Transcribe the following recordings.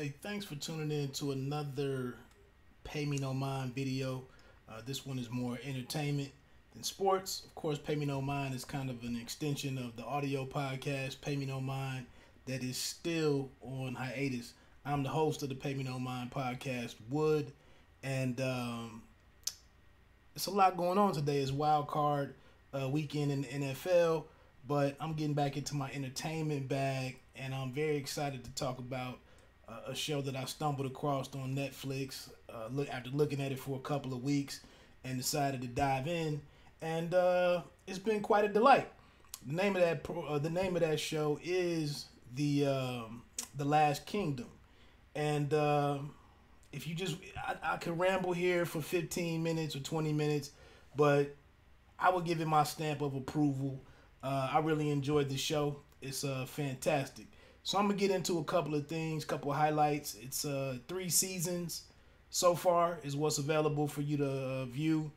Hey, thanks for tuning in to another Pay Me No Mind video. This one is more entertainment than sports. Of course, Pay Me No Mind is kind of an extension of the audio podcast, Pay Me No Mind, that is still on hiatus. I'm the host of the Pay Me No Mind podcast, Wood, and it's a lot going on today. It's wild card weekend in the NFL, but I'm getting back into my entertainment bag, and I'm very excited to talk about a show that I stumbled across on Netflix. After looking at it for a couple of weeks, and decided to dive in, and it's been quite a delight. The name of that show is the Last Kingdom, and if you just I could ramble here for 15 minutes or 20 minutes, but I would give it my stamp of approval. I really enjoyed the show. It's fantastic. So I'm gonna get into a couple of things, couple of highlights. It's 3 seasons so far is what's available for you to view.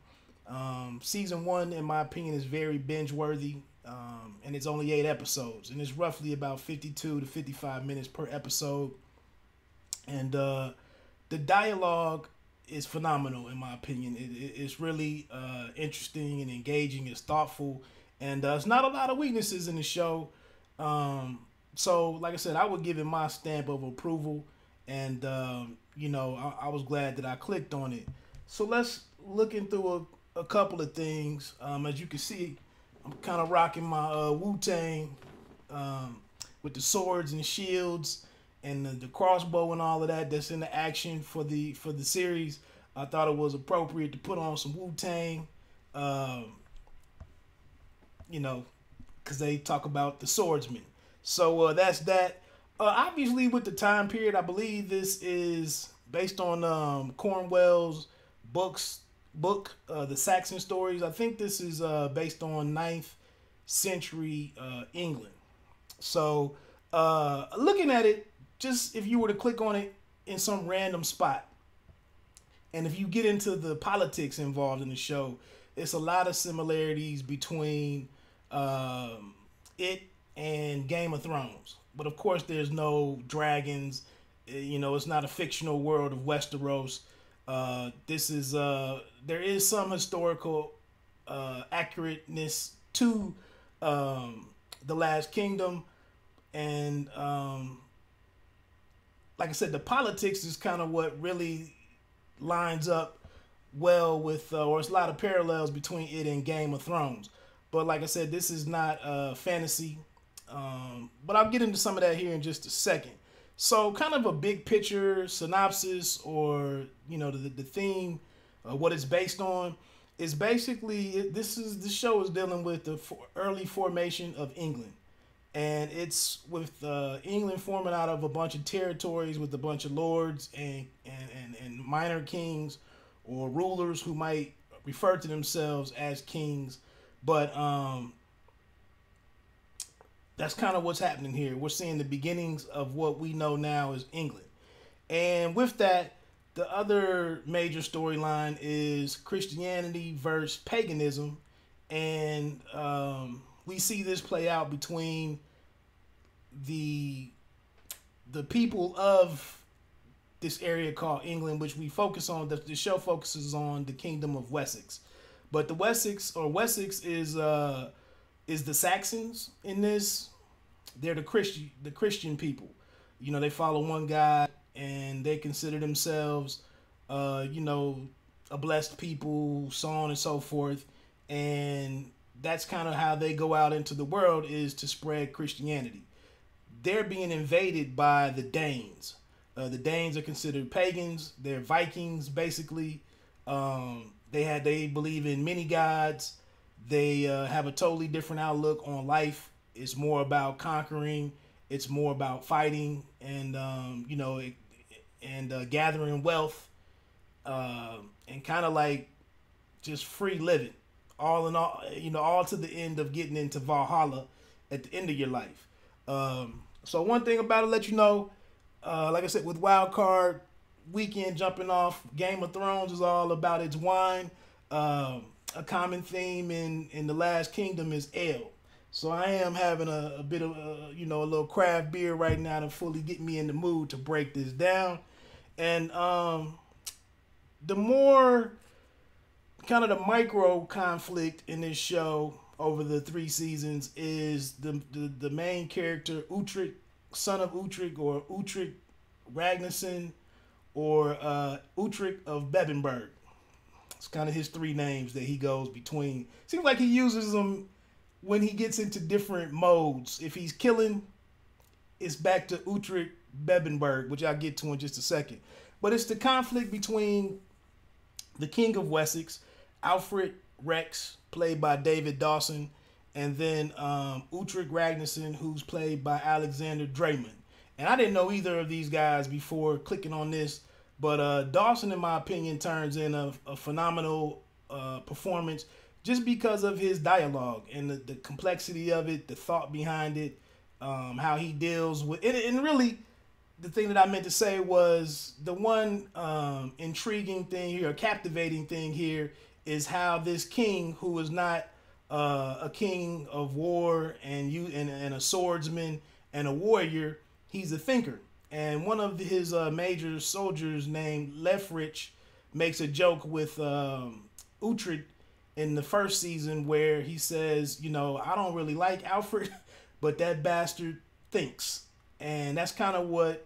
Season 1, in my opinion, is very binge worthy, and it's only 8 episodes, and it's roughly about 52 to 55 minutes per episode. And the dialogue is phenomenal, in my opinion. It's really interesting and engaging. It's thoughtful, and there's not a lot of weaknesses in the show. So, like I said, I would give it my stamp of approval, and I was glad that I clicked on it. So let's look into a couple of things. As you can see, I'm kind of rocking my Wu-Tang with the swords and shields and the crossbow and all of that that's in the action for the series. I thought it was appropriate to put on some Wu-Tang, because they talk about the swordsman. So that's that. Obviously, with the time period, I believe this is based on Cornwell's book, The Saxon Stories. I think this is based on 9th century England. So looking at it, just if you were to click on it in some random spot, and if you get into the politics involved in the show, it's a lot of similarities between it and Game of Thrones. But of course, there's no dragons. It's not a fictional world of Westeros. This is there is some historical accurateness to the Last Kingdom, and like I said, the politics is kind of what really lines up well with, or it's a lot of parallels between it and Game of Thrones. But like I said, this is not fantasy. But I'll get into some of that here in just a second. So kind of a big picture synopsis, or the theme, what it's based on, is basically the show is dealing with the early formation of England, and it's with England forming out of a bunch of territories with a bunch of lords and minor kings or rulers who might refer to themselves as kings, but that's kind of what's happening here. We're seeing the beginnings of what we know now as England. And with that, the other major storyline is Christianity versus paganism. And we see this play out between the people of this area called England, which we focus on. The show focuses on the Kingdom of Wessex. But the Wessex is the Saxons in this. They're the Christian people. They follow one God, and they consider themselves a blessed people, so on and so forth. And that's kind of how they go out into the world, is to spread Christianity. They're being invaded by the Danes. The Danes are considered pagans. They're Vikings, basically. They believe in many gods. They have a totally different outlook on life. It's more about conquering. It's more about fighting, and gathering wealth, and kind of like just free living. All in all, all to the end of getting into Valhalla at the end of your life. So one thing about it, let you know, like I said, with Wild Card Weekend jumping off, Game of Thrones is all about its wine. A common theme in The Last Kingdom is ale. So I am having a bit of a little craft beer right now to fully get me in the mood to break this down. And the more kind of the micro conflict in this show over the 3 seasons is the main character Uhtred, son of Uhtred, or Uhtred Ragnarsson, or Uhtred of Bebenberg. It's kind of his three names that he goes between. Seems like he uses them when he gets into different modes. If he's killing, it's back to Uhtred Bebenberg, which I'll get to in just a second. But it's the conflict between the King of Wessex, Alfred Rex, played by David Dawson, and then Uhtred Ragnarsson, who's played by Alexander Draymond. And I didn't know either of these guys before clicking on this, but Dawson, in my opinion, turns in a phenomenal performance just because of his dialogue and the complexity of it, the thought behind it, how he deals with it. And really, the thing that I meant to say was the one intriguing thing here, or captivating thing here, is how this king, who is not a king of war and a swordsman and a warrior, he's a thinker. And one of his major soldiers named Lefrich makes a joke with Uhtred in the first season where he says, I don't really like Alfred, but that bastard thinks. And that's kind of what,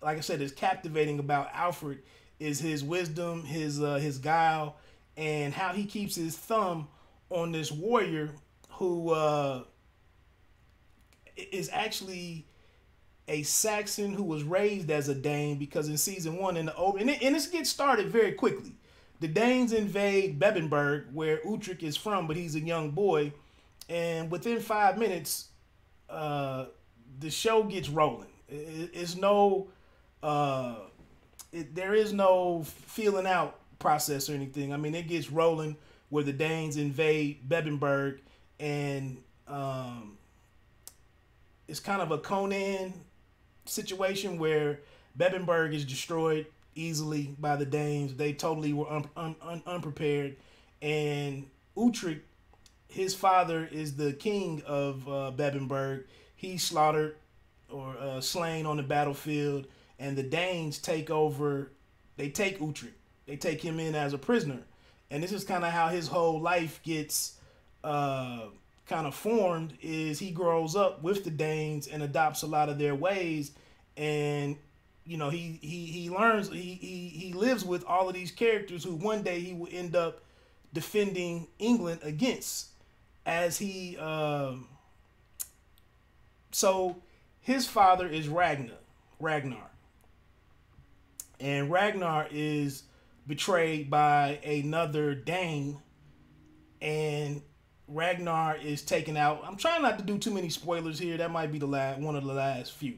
like I said, is captivating about Alfred is his wisdom, his guile, and how he keeps his thumb on this warrior who is actually a Saxon who was raised as a Dane, because in season 1 and this gets started very quickly. The Danes invade Bebenberg, where Uhtred is from, but he's a young boy, and within 5 minutes, the show gets rolling. There is no feeling out process or anything. I mean, it gets rolling where the Danes invade Bebenberg, and it's kind of a Conan situation where Bebenberg is destroyed easily by the Danes. They totally were unprepared, and Uhtred, his father, is the king of Bebenberg. He's slaughtered or slain on the battlefield, and the Danes take over. They take Uhtred. They take him in as a prisoner, and this is kind of how his whole life gets kind of formed. Is he grows up with the Danes and adopts a lot of their ways, and he learns. He lives with all of these characters who one day he will end up defending England against, as he so his father is Ragnar. And Ragnar is betrayed by another Dane, and Ragnar is taken out. I'm trying not to do too many spoilers here. That might be one of the last few.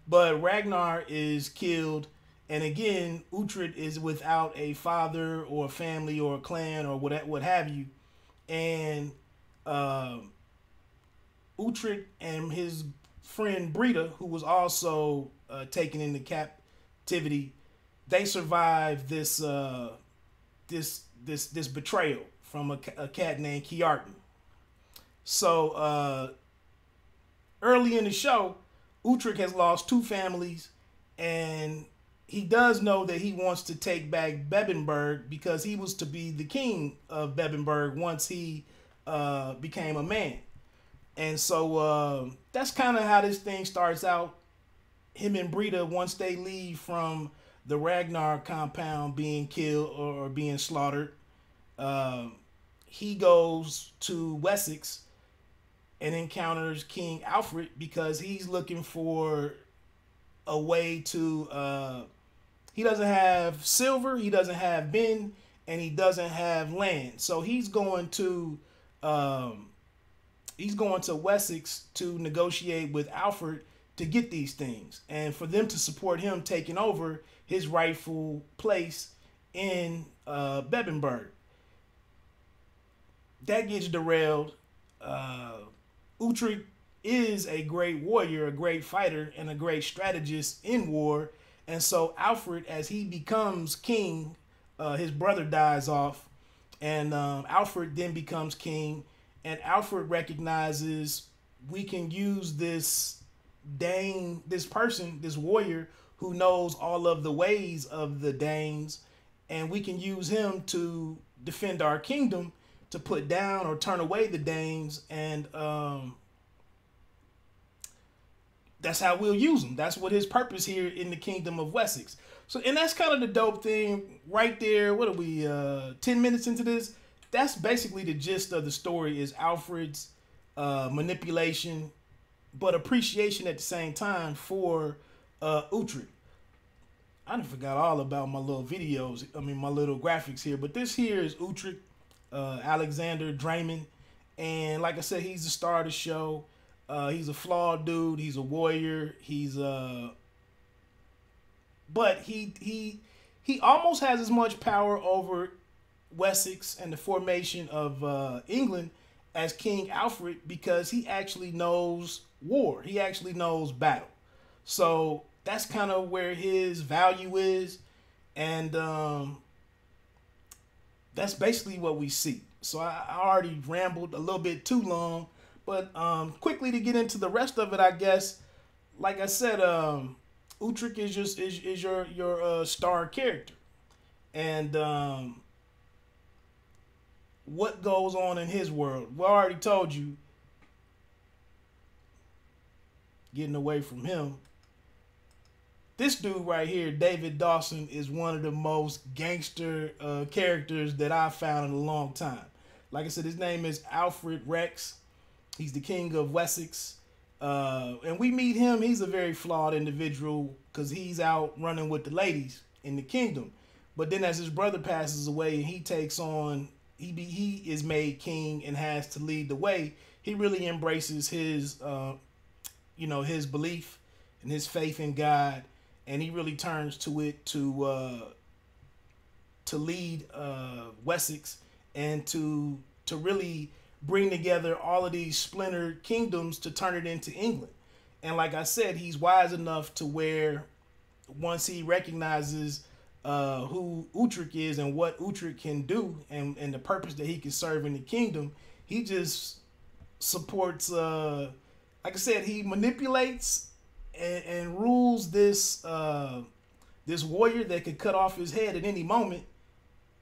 But Ragnar is killed, and again, Uhtred is without a father or a family or a clan or what have you. And Uhtred and his friend Brita, who was also taken into captivity, they survive this betrayal from a cat named Kiartan. So early in the show, Uhtred has lost 2 families, and he does know that he wants to take back Bebenberg because he was to be the king of Bebenberg once he became a man. And so that's kind of how this thing starts out. Him and Brita, once they leave from the Ragnar compound being killed or being slaughtered, he goes to Wessex and encounters King Alfred because he's looking for a way to he doesn't have silver, he doesn't have men, and he doesn't have land. So he's going to Wessex to negotiate with Alfred to get these things, and for them to support him taking over his rightful place in Bebenberg. That gets derailed. Uhtred is a great warrior, a great fighter, and a great strategist in war. And so Alfred, as he becomes king, his brother dies off, and Alfred then becomes king, and Alfred recognizes we can use this Dane, this person, this warrior who knows all of the ways of the Danes, and we can use him to defend our kingdom, to put down or turn away the Danes, and that's how we'll use him. That's what his purpose here in the kingdom of Wessex. So, and that's kind of the dope thing right there. What are we, 10 minutes into this? That's basically the gist of the story, is Alfred's manipulation, but appreciation at the same time for Uhtred. I done forgot all about my little videos. I mean, my little graphics here. But this here is Uhtred, Alexander Draymond. And like I said, he's the star of the show. He's a flawed dude. He's a warrior. He's but he almost has as much power over Wessex and the formation of England as King Alfred, because he actually knows war. He actually knows battle. So that's kind of where his value is, and that's basically what we see. So I already rambled a little bit too long, but quickly to get into the rest of it, I guess. Like I said, Uhtred is your star character, and what goes on in his world. Well, I already told you. Getting away from him. This dude right here, David Dawson, is one of the most gangster characters that I've found in a long time. Like I said, his name is Alfred Rex. He's the king of Wessex. And we meet him. He's a very flawed individual because he's out running with the ladies in the kingdom. But then as his brother passes away and he takes on, he is made king and has to lead the way, he really embraces his, his belief and his faith in God. And he really turns to it to lead Wessex and to really bring together all of these splintered kingdoms to turn it into England. And like I said, he's wise enough to where once he recognizes who Uhtred is and what Uhtred can do and the purpose that he can serve in the kingdom, he just supports, like I said, he manipulates and rules this this warrior that could cut off his head at any moment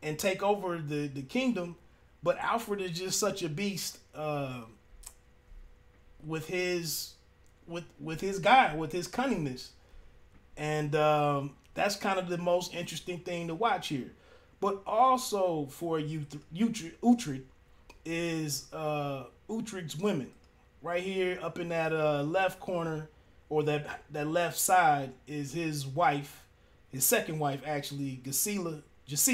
and take over the kingdom. But Alfred is just such a beast with his cunningness, and that's kind of the most interesting thing to watch here. But also for Uhtred is Uhtred's women. Right here up in that left corner, or that left side, is his wife, his second wife actually, Gisela is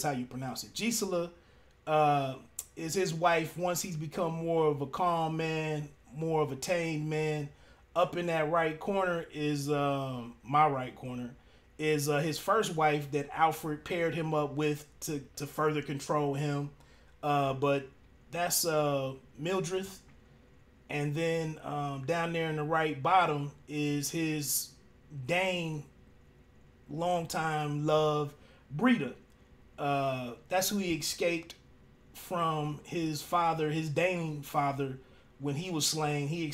how you pronounce it. Gisela is his wife once he's become more of a calm man, more of a tamed man. Up in that right corner is my right corner is his first wife that Alfred paired him up with to further control him. But that's Mildred. And then down there in the right bottom is his Dane longtime love, Breda. That's who he escaped from his father, his Dane father, when he was slain. He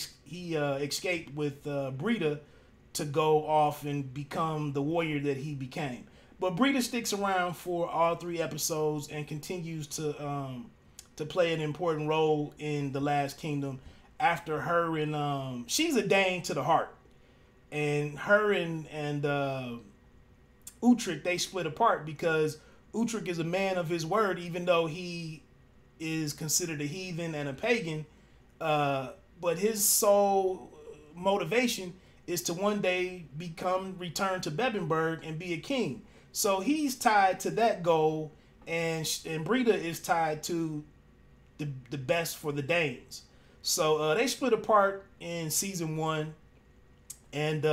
escaped with Breda to go off and become the warrior that he became. But Breda sticks around for all 3 episodes and continues to play an important role in the Last Kingdom. After her and she's a Dane to the heart, and her and Uhtred, they split apart because Uhtred is a man of his word, even though he is considered a heathen and a pagan. But his sole motivation is to one day return to Bebbanburg and be a king. So he's tied to that goal, and Breda is tied to the best for the Danes. So they split apart in season 1, and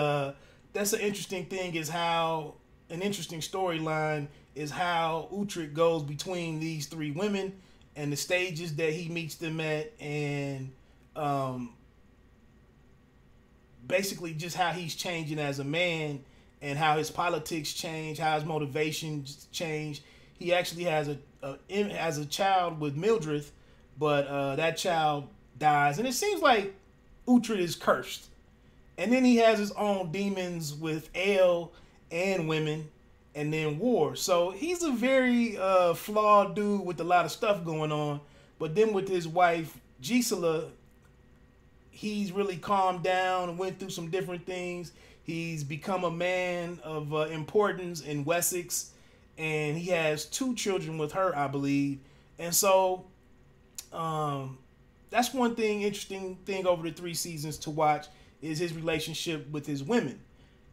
that's an interesting thing. An interesting storyline is how Uhtred goes between these 3 women and the stages that he meets them at, and basically just how he's changing as a man and how his politics change, how his motivations change. He actually has as a child with Mildred, but that child dies, and it seems like Uhtred is cursed. And then he has his own demons with ale and women, and then war. So he's a very flawed dude with a lot of stuff going on. But then with his wife Gisela, he's really calmed down and went through some different things. He's become a man of importance in Wessex, and he has 2 children with her, I believe. And so that's one thing, interesting thing over the 3 seasons to watch is his relationship with his women.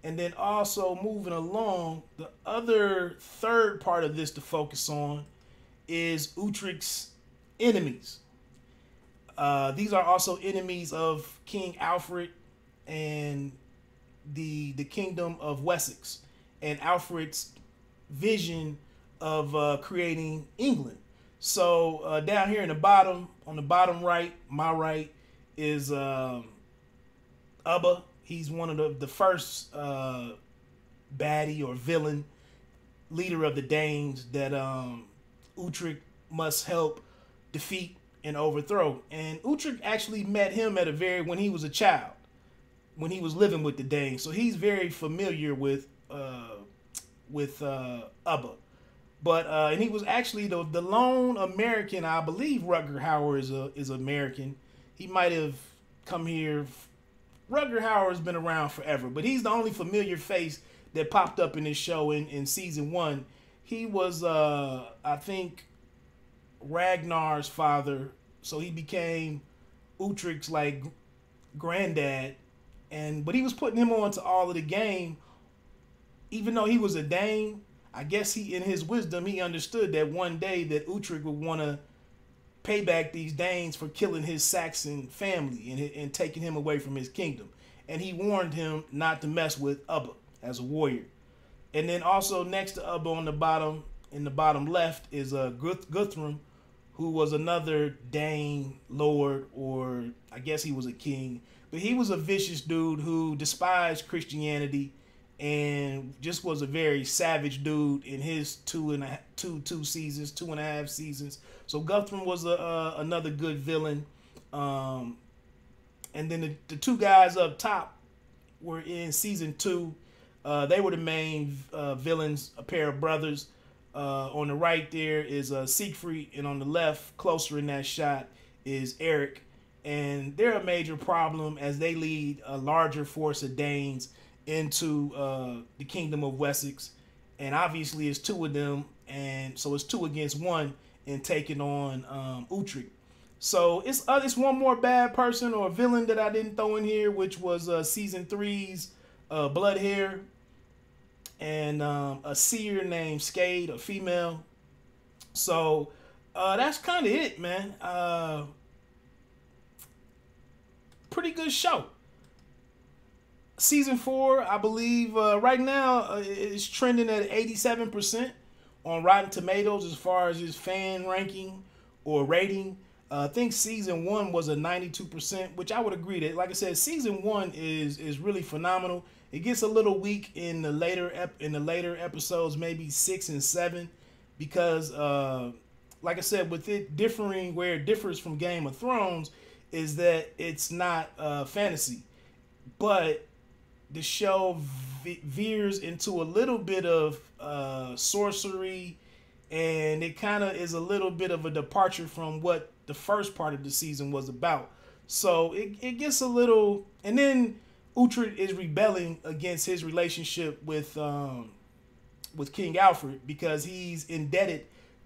And then also moving along, the other third part of this to focus on is Uhtred's enemies. These are also enemies of King Alfred and the kingdom of Wessex, and Alfred's vision of creating England. So down here in the bottom, on the bottom right, my right, is Ubba. He's one of the first baddie or villain leader of the Danes that Uhtred must help defeat and overthrow. And Uhtred actually met him at when he was a child, when he was living with the Danes. So he's very familiar with Ubba. But and he was actually the lone American. I believe Rutger Hauer is American. He might have come here. Rutger Hauer has been around forever, but he's the only familiar face that popped up in this show in season 1. He was, I think, Ragnar's father, so he became Uhtred's like granddad, but he was putting him on to all of the game, even though he was a Dane. I guess in his wisdom, he understood that one day that Uhtred would want to pay back these Danes for killing his Saxon family and taking him away from his kingdom. And he warned him not to mess with Ubba as a warrior. And then also next to Ubba on the bottom, in the bottom left, is Guthrum, who was another Dane lord, or I guess he was a king. But he was a vicious dude who despised Christianity and just was a very savage dude in his 2.5 seasons. So Guthrum was another good villain. And then the 2 guys up top were in season 2. They were the main villains, a pair of brothers. On the right there is Siegfried, and on the left, closer in that shot, is Eric. And they're a major problem as they lead a larger force of Danes into the kingdom of Wessex. And obviously it's 2 of them, and so it's 2 against 1 in taking on Uhtred. So it's one more bad person or villain that I didn't throw in here, which was season 3's Bloodhair, and a seer named Skade, a female. So that's kind of it, man. Pretty good show. Season 4, I believe, right now is trending at 87% on Rotten Tomatoes as far as his fan ranking or rating. I think season 1 was a 92%, which I would agree that, like I said, season 1 is really phenomenal. It gets a little weak in the later episodes, maybe 6 and 7, because like I said, with it differing, where it differs from Game of Thrones is that it's not fantasy, but the show veers into a little bit of sorcery, and it kind of is a little bit of a departure from what the first part of the season was about. So it gets a little, and then Uhtred is rebelling against his relationship with King Alfred because he's indebted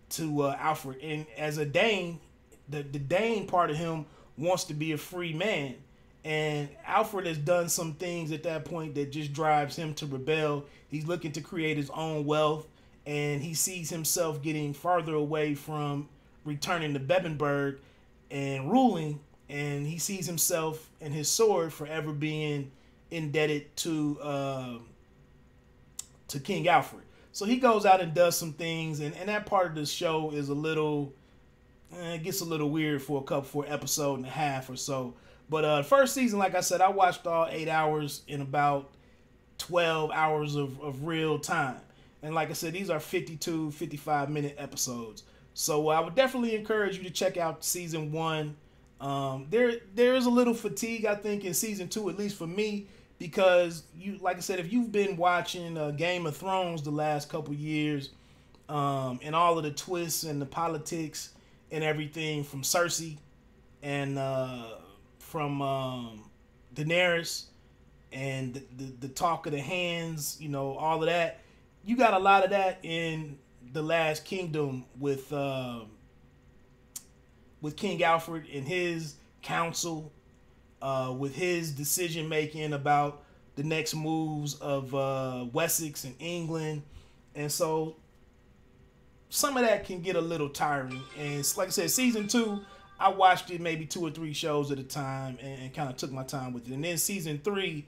to Alfred, and as a Dane, the Dane part of him wants to be a free man. And Alfred has done some things at that point that just drives him to rebel. He's looking to create his own wealth, and he sees himself getting farther away from returning to Bebbanburg and ruling, and he sees himself and his sword forever being indebted to King Alfred. So he goes out and does some things, and that part of the show is a little, it gets a little weird for an episode and a half or so. But first season, like I said, I watched all 8 hours in about 12 hours of real time. And like I said, these are 52, 55-minute episodes. So I would definitely encourage you to check out season 1. There is a little fatigue, I think, in season 2, at least for me, because you, like I said, if you've been watching Game of Thrones the last couple years, and all of the twists and the politics and everything from Cersei and from Daenerys and the talk of the hands, all of that. You got a lot of that in the Last Kingdom with King Alfred and his council, with his decision making about the next moves of Wessex and England, and so some of that can get a little tiring. And like I said, season 2, I watched it maybe 2 or 3 shows at a time and kind of took my time with it. And then season 3,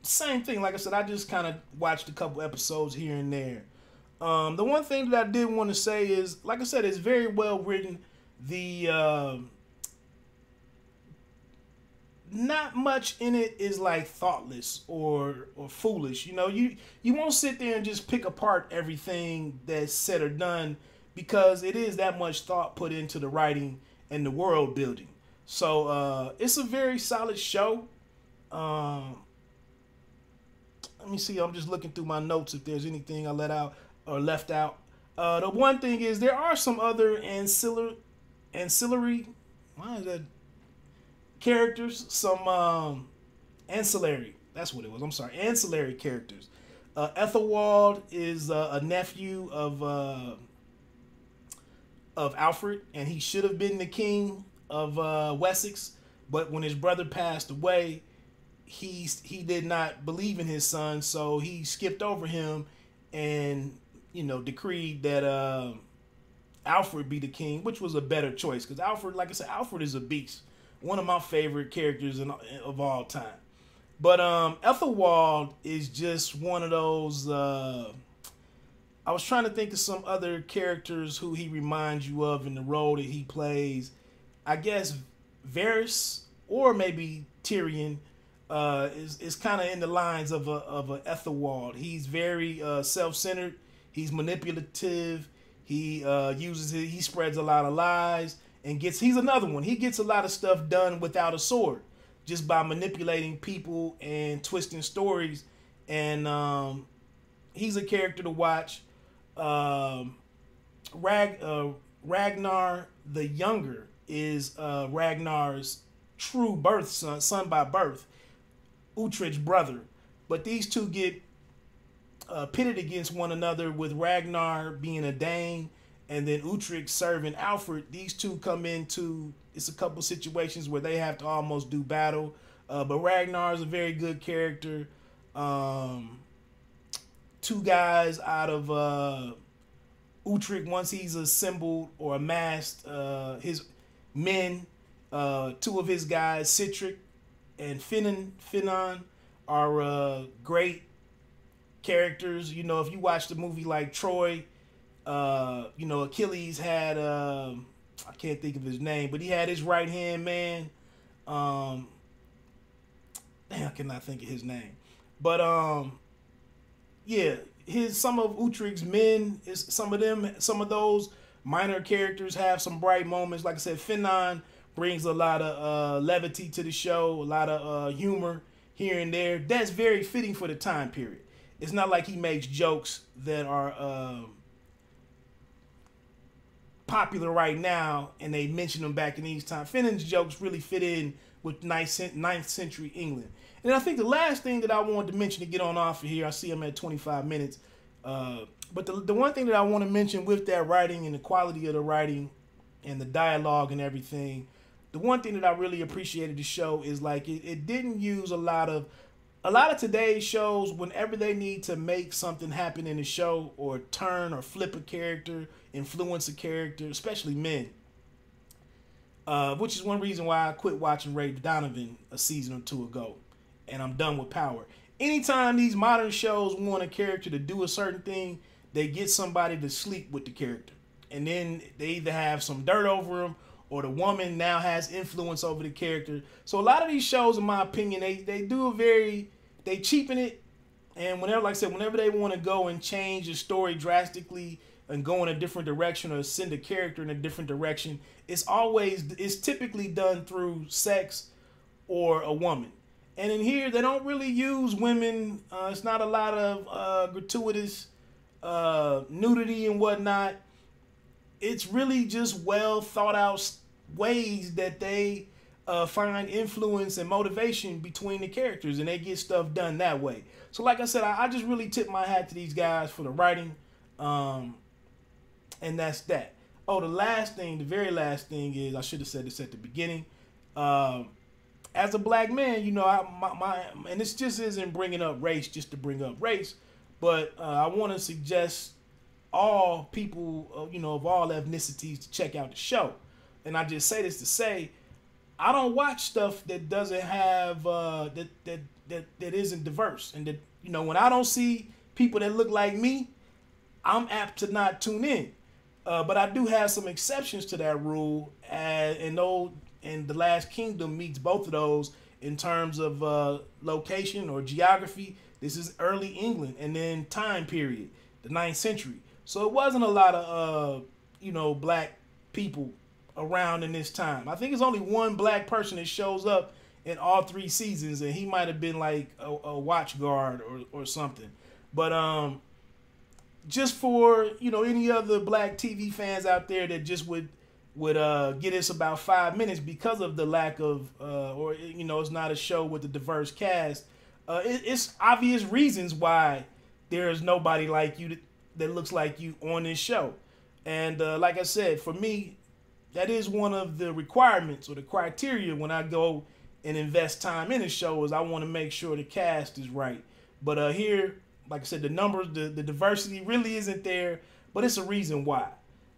same thing. Like I said, I just kind of watched a couple episodes here and there. The one thing that I did want to say is, like I said, it's very well written. The not much in it is like thoughtless or foolish. You won't sit there and just pick apart everything that's said or done, because it is that much thought put into the writing and the world building. So it's a very solid show. Let me see. I'm just looking through my notes if there's anything I let out or left out. The one thing is there are some other ancillary. Why is that? Characters, some ancillary. That's what it was. I'm sorry, ancillary characters. Ethelwald is a nephew of Alfred, and he should have been the king of Wessex, but when his brother passed away, he did not believe in his son, so he skipped over him and decreed that Alfred be the king, which was a better choice, because Alfred, like I said, Alfred is a beast. One of my favorite characters of all time. But Ethelwald is just one of those. I was trying to think of some other characters who he reminds you of in the role that he plays. I guess Varys or maybe Tyrion is kind of in the lines of a Ethelwald. He's very self-centered. He's manipulative. He he spreads a lot of lies. And he's another one. He gets a lot of stuff done without a sword, just by manipulating people and twisting stories. And he's a character to watch. Ragnar the Younger is Ragnar's true birth son by birth, Uhtred's brother. But these two get pitted against one another, with Ragnar being a Dane and then Uhtred serving Alfred. These two come into, it's a couple situations where they have to almost do battle. But Ragnar is a very good character. 2 guys out of Uhtred, once he's assembled or amassed his men, 2 of his guys, Sihtric and Finan, are great characters. If you watch the movie like Troy, Achilles had I can't think of his name, but he had his right hand man. I cannot think of his name. But yeah, some of Uhtred's men, some of those minor characters have some bright moments. Like I said, Finan brings a lot of levity to the show, a lot of humor here and there. That's very fitting for the time period. It's not like he makes jokes that are popular right now and they mention them back in these times. Finan's jokes really fit in with 9th century England. And I think the last thing that I wanted to mention to get on off of here, I see I'm at 25 minutes, but the one thing that I want to mention with that writing and the quality of the writing and the dialogue and everything, the one thing that I really appreciated the show is like it didn't use a lot of today's shows. Whenever they need to make something happen in the show or turn or flip a character, influence a character, especially men, which is one reason why I quit watching Ray Donovan a season or 2 ago, and I'm done with Power. Anytime these modern shows want a character to do a certain thing, they get somebody to sleep with the character, and then they either have some dirt over them or the woman now has influence over the character. So a lot of these shows, in my opinion, they cheapen it And whenever, like I said, whenever they want to go and change the story drastically and go in a different direction or send a character in a different direction, it's typically done through sex or a woman. And in here, they don't really use women. It's not a lot of gratuitous nudity and whatnot. It's really just well thought out ways that they find influence and motivation between the characters, and they get stuff done that way. So like I said, I just really tip my hat to these guys for the writing, and that's that. Oh, the very last thing is, I should have said this at the beginning. As a black man, you know, and this just isn't bringing up race just to bring up race, but I want to suggest all people, you know, of all ethnicities to check out the show. And I just say this to say, I don't watch stuff that doesn't have that isn't diverse, and that, you know, when I don't see people that look like me, I'm apt to not tune in. But I do have some exceptions to that rule, and The Last Kingdom meets both of those in terms of location or geography. This is early England, and then time period, the 9th century. So it wasn't a lot of you know, black people around in this time. I think it's only one black person that shows up in all 3 seasons, and he might have been like a watch guard or something. But just for, you know, any other black TV fans out there that just would get us about 5 minutes because of the lack of or, you know, it's not a show with a diverse cast. It's obvious reasons why there is nobody like you that looks like you on this show. And like I said, for me, that is one of the requirements or the criteria when I go and invest time in a show, is I want to make sure the cast is right. But here, like I said, the numbers, the diversity really isn't there, but it's a reason why.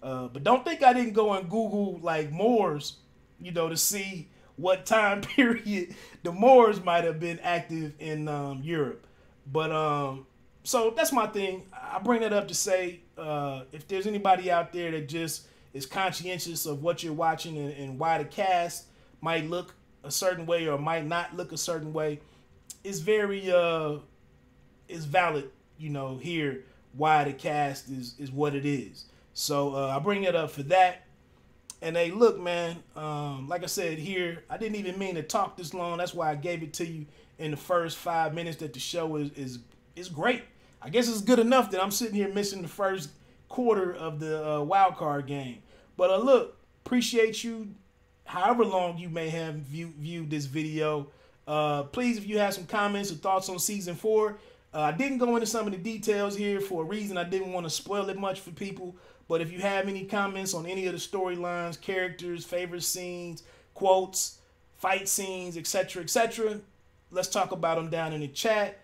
But don't think I didn't go and Google like Moors, you know, to see what time period the Moors might have been active in Europe. But so that's my thing. I bring that up to say, if there's anybody out there that just is conscientious of what you're watching and why the cast might look a certain way or might not look a certain way, it's very it's valid, you know, here why the cast is what it is. So I bring it up for that. And hey, look, man, like I said here, I didn't even mean to talk this long. That's why I gave it to you in the first 5 minutes that the show is great. I guess it's good enough that I'm sitting here missing the first quarter of the wild card game. But look, appreciate you however long you may have viewed this video. Please, if you have some comments or thoughts on season 4, I didn't go into some of the details here for a reason. I didn't want to spoil it much for people. But if you have any comments on any of the storylines, characters, favorite scenes, quotes, fight scenes, etc., let's talk about them down in the chat.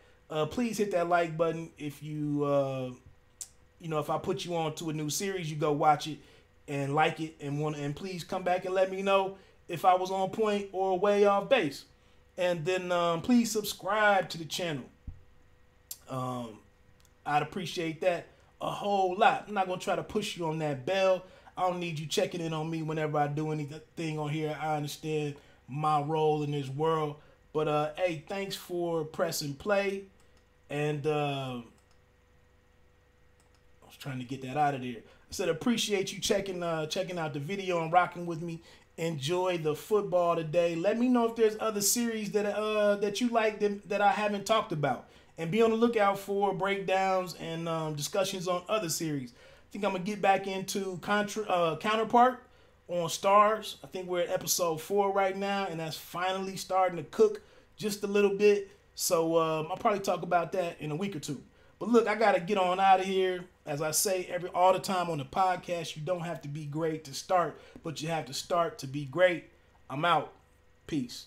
Please hit that like button if you, you know, if I put you on to a new series, you go watch it and like it, and please come back and let me know if I was on point or way off base. And then please subscribe to the channel. I'd appreciate that a whole lot. I'm not going to try to push you on that bell. I don't need you checking in on me whenever I do anything on here. I understand my role in this world. But, hey, thanks for pressing play. And I was trying to get that out of there. I said appreciate you checking out the video and rocking with me. Enjoy the football today. Let me know if there's other series that you like that I haven't talked about. And be on the lookout for breakdowns and discussions on other series. I think I'm going to get back into Counterpart on Stars. I think we're at episode 4 right now, and that's finally starting to cook just a little bit. So I'll probably talk about that in a week or two. But look, I got to get on out of here. As I say all the time on the podcast, you don't have to be great to start, but you have to start to be great. I'm out. Peace.